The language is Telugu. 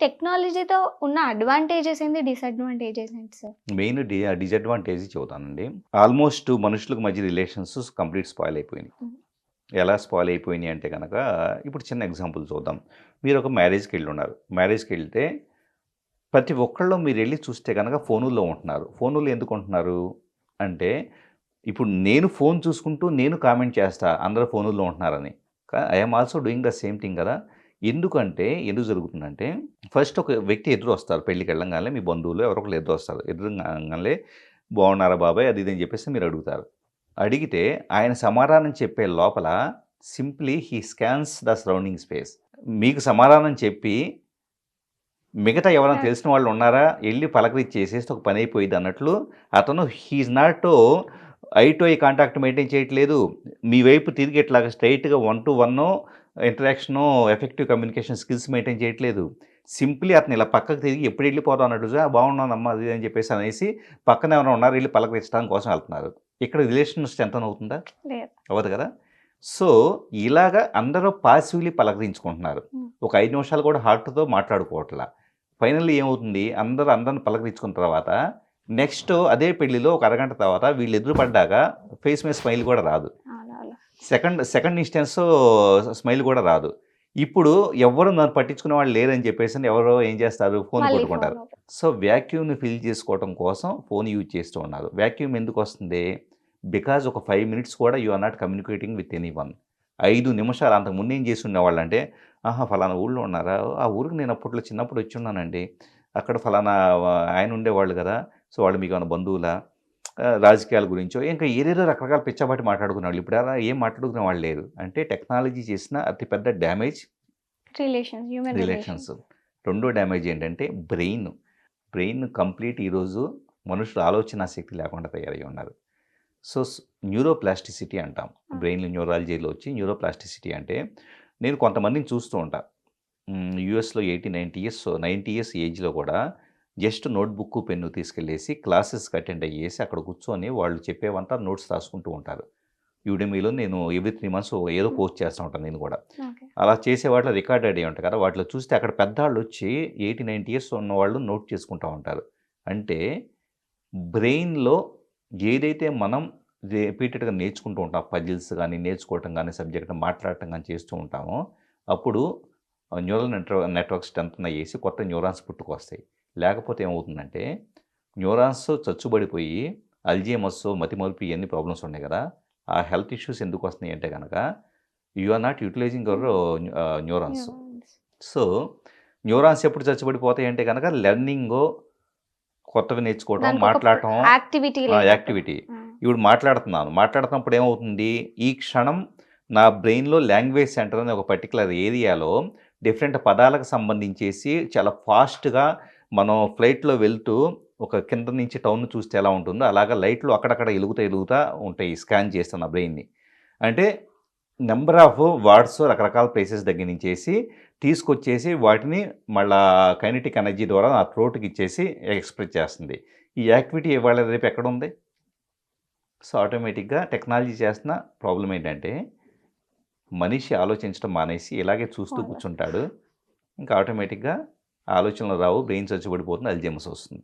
టెక్నాలజీతో ఉన్న అడ్వాంటేజెస్ ఏంది? డిసడ్వాంటేజెస్ ఏంటి సార్? మెయిన్ డిసడ్వాంటేజ్ చెబుతానండి. ఆల్మోస్ట్ మనుషులకు మధ్య రిలేషన్స్ కంప్లీట్ స్పాయిల్ అయిపోయినాయి. హ్మ్. ఎలా స్పాయిల్ అయిపోయినాయి అంటే గనక, ఇప్పుడు చిన్న ఎగ్జాంపుల్ చూద్దాం. మీరు ఒక మ్యారేజ్‌కెళ్ళున్నారు. మ్యారేజ్‌కెళ్తే ప్రతి ఒక్కళ్ళు మీరెళ్లి చూస్తే గనక ఫోనుల్లో ఉంటున్నారు. ఫోనుల్లో ఎందుకు ఉంటున్నారు? అంటే ఇప్పుడు నేను ఫోను చూసుకుంటూ నేను కామెంట్ చేస్తా అందరూ ఫోనుల్లో ఉంటున్నారని. I am also doing the same thing గదా! ఎందుకు జరుగుతుందంటే, ఫస్ట్ ఒక వ్యక్తి ఎదురొస్తారు పెళ్ళికెళ్ళంగానే మీ బంధువులో ఎవరో ఒకళ్ళు ఎదురొస్తారు. ఎదురుంగానే "బాగున్నారా బాబాయ్" అది ఇది అని చెప్పేసి మీరు అడుగుతారు. అడిగితే ఆయన సమాధానం చెప్పే లోపల simply he scans the surrounding space. మీకు సమాధానం చెప్పి మిగతా ఎవరైనా యాహ్! తెలిసిన వాళ్ళు ఉన్నారా? ఎళ్లి పలకరించేసేస్తే ఒక పనైపోయిద్దన్నట్లు అతను he is not eye to eye contact maintain చేయట్లేదు. మీ వైపు తిరిగి ఇట్లాగా స్ట్రెయిట్‌గా వన్ టు వన్నో ఇంటరాక్షనో, ఎఫెక్టివ్ కమ్యూనికేషన్ స్కిల్స్ మెయింటైన్ చేయట్లేదు. సింప్లీ అతను ఇలా పక్కకు తిరిగి ఎప్పుడు ఎళ్ళిపోదాం అన్నట్టుగా బాగున్నానమ్మా అది ఇది అని చెప్పేసి అనేసి పక్కన ఎవరైనా ఉన్నారా ఎళ్లి పలకరించడం కోసం ఎళ్తున్నారు. ఇక్కడ రిలేషన్ స్ట్రెంథెన్ అవుతుందా? లేదు. అవ్వదు కదా! సో, ఇలాగా అందరూ పాసివ్‌లీ పలకరించుకుంటున్నారు. హ్మ్. ఒక 5 నిమిషాలు కూడా హార్ట్‌తో మాట్లాడుకోవట్ల. ఫైనల్లీ ఏమవుతుంది? అందరిని పలకరించుకున్న తర్వాత నెక్స్ట్ అదే పెళ్లిలో ఒక అరగంట తర్వాత వీళ్ళు ఎదురు పడ్డాక ఫేస్ మీద స్మైల్ కూడా రాదు. అవునవును. సెకండ్ ఇన్‌స్టెన్స్ స్మైల్ కూడా రాదు. ఇప్పుడు ఎవ్వరు నన్ను పట్టించుకునే వాళ్ళు లేరని చెప్పేసని ఎవరో ఏం చేస్తారు? ఫోన్ మళ్ళీ కొట్టుకుంటారు. ఫోను. సో, వాక్యూమ్‌ని ఫిల్ చేసుకోవటం కోసం ఫోన్ యూజ్ చేస్తూ ఉన్నారు. వాక్యూమ్ ఎందుకొస్తుంది? బికాజ్ ఒక 5 మినిట్స్ కూడా you are not communicating with anyone. 5 నిమిషాలు అంతకుముందు ఏం చేసుండేవాళ్ళంటే, ఆహా! ఫలానా ఊళ్ళో ఉన్నారా? ఆ ఊరికి నేను అప్పట్లో చిన్నప్పుడు వచ్చున్నానండి. అక్కడ ఫలానా ఆయన ఉండేవాళ్ళు గదా! సో, వాళ్ళు మీకేమైనా బంధువులా? రాజకీయాల గురించో ఇంకా ఏదేదో రకరకాల పిచ్చాపాటి మాట్లాడుకునేవాళ్ళు. ఇప్పుడు అలా ఏం మాట్లాడుకునే వాళ్ళు లేరు. అంటే టెక్నాలజీ చేసిన అతి పెద్ద డ్యామేజ్ హ్యూమన్ రిలేషన్స్. రిలేషన్స్. రెండో డ్యామేజ్ ఏంటంటే బ్రెయిన్. బ్రెయిన్ కంప్లీట్ ఈరోజు మనుషులు ఆలోచనా శక్తి లేకుండా తయారై ఉన్నారు. సో, న్యూరోప్లాస్టిసిటీ అంటాం. ఆ! బ్రెయిన్‌లో న్యూరాలజీలో వచ్చి న్యూరోప్లాస్టిసిటీ అంటే నేను కొంతమందిని చూస్తూ ఉంటా. యూఎస్‌లో 80, 90 ఇయర్స్ ఏజ్‌లో కూడా జస్ట్ నోట్‌బుక్కు, పెన్ను తీసుకెళ్ళేసి క్లాసెస్‌కి అటెండ్ అయ్యేసి అక్కడ కూర్చొని వాళ్ళు చెప్పేవంతా నోట్స్ రాసుకుంటూ ఉంటారు. యుడెమీలో నేను ఎవ్రీ 3 మంత్స్ ఏదో హ్మ్. కోర్స్ చేస్తా ఉంటాను నేను కూడా. ఓకే. అలా చేసే వాటిలో రికార్డెడ్ అయ్యి ఉంటాయి కదా! వాటిలో చూస్తే అక్కడ పెద్దాళ్ళొచ్చి 80, 90 ఇయర్స్ ఉన్నవాళ్ళు నోట్ చేసుకుంటా ఉంటారు. అంటే బ్రెయిన్‌లో ఏదైతే మనం రిపీటెడ్‌గా నేర్చుకుంటూ ఉంటాం. పజిల్స్ గాని, నేర్చుకోవటం గాని, సబ్జెక్ట్ మాట్లాడటం గాని చేస్తూ ఉంటామో, అప్పుడు న్యూరల్ నెట్వర్క్ స్ట్రెంథెన్ అయ్యేసి కొత్త న్యూరాన్స్ పుట్టుకొస్తాయి. లేకపోతే ఏమవుతుందంటే, న్యూరాన్స్ చచ్చుబడిపోయి అల్జీమర్స్, మతిమరుపు ఇయన్నీ ప్రాబ్లమ్స్ ఉన్నాయి గదా! ఆ హెల్త్ ఇష్యూస్ ఎందుకొస్తున్నాయి అంటే గనక, you are not utilising your hmm. Neurons. Neurons. So, neurons ఎప్పుడు చచ్చుబడిపోతాయి అంటే గనక లెర్నింగో కొత్తవి నేర్చుకోవటం, దానికొక మాట్లాడటం యాక్టివిటీ లేనప్పుడు. యాక్టివిటీ. హ్మ్. ఇప్పుడు మాట్లాడుతున్నాను. మాట్లాడుతున్నప్పుడు ఏమవుతుంది? ఈ క్షణం నా బ్రెయిన్‌లో లాంగ్వేజ్ సెంటర్ అనే ఒక పర్టిక్యులర్ ఏరియాలో డిఫరెంట్ పదాలకు సంబంధించేసి చాలా ఫాస్ట్‌గా మనం ఫ్లైట్‌లో వెళ్తూ ఒక కింద నుంచి టౌన్‌ని చూస్తే ఎలా ఉంటుందో అలాగా లైట్‌లు అక్కడక్కడ ఎలుగుతా ఉంటాయి స్కాన్ చేస్తే నా బ్రెయిన్‌ని. అంటే నంబర్ ఆఫ్ వర్డ్స్ రకరకాల ప్లేసెస్ దగ్గర నుంచేసి తీసుకొచ్చేసి వాటిని మళ్ళా కైనెటిక్ ఎనర్జీ ద్వారా నా థ్రోట్‌కి ఇచ్చేసి ఎక్స్‌ప్రెస్ చేస్తుంది. ఈ యాక్టివిటీ ఇవాళ రేపు ఎక్కడుంది? సో, ఆటోమేటిక్‌గా టెక్నాలజీ చేస్తున్న ప్రాబ్లమ్ ఏంటంటే, మనిషి ఆలోచించడం మానేసి ఇలాగే చూస్తూ ఫోన్‌లో. కూర్చుంటాడు. ఇంకా ఆటోమేటిక్‌గా ఆలోచనలు రావు. బ్రెయిన్ చచ్చుబడిపోతుంది. అల్జీమర్స్ వస్తుంది.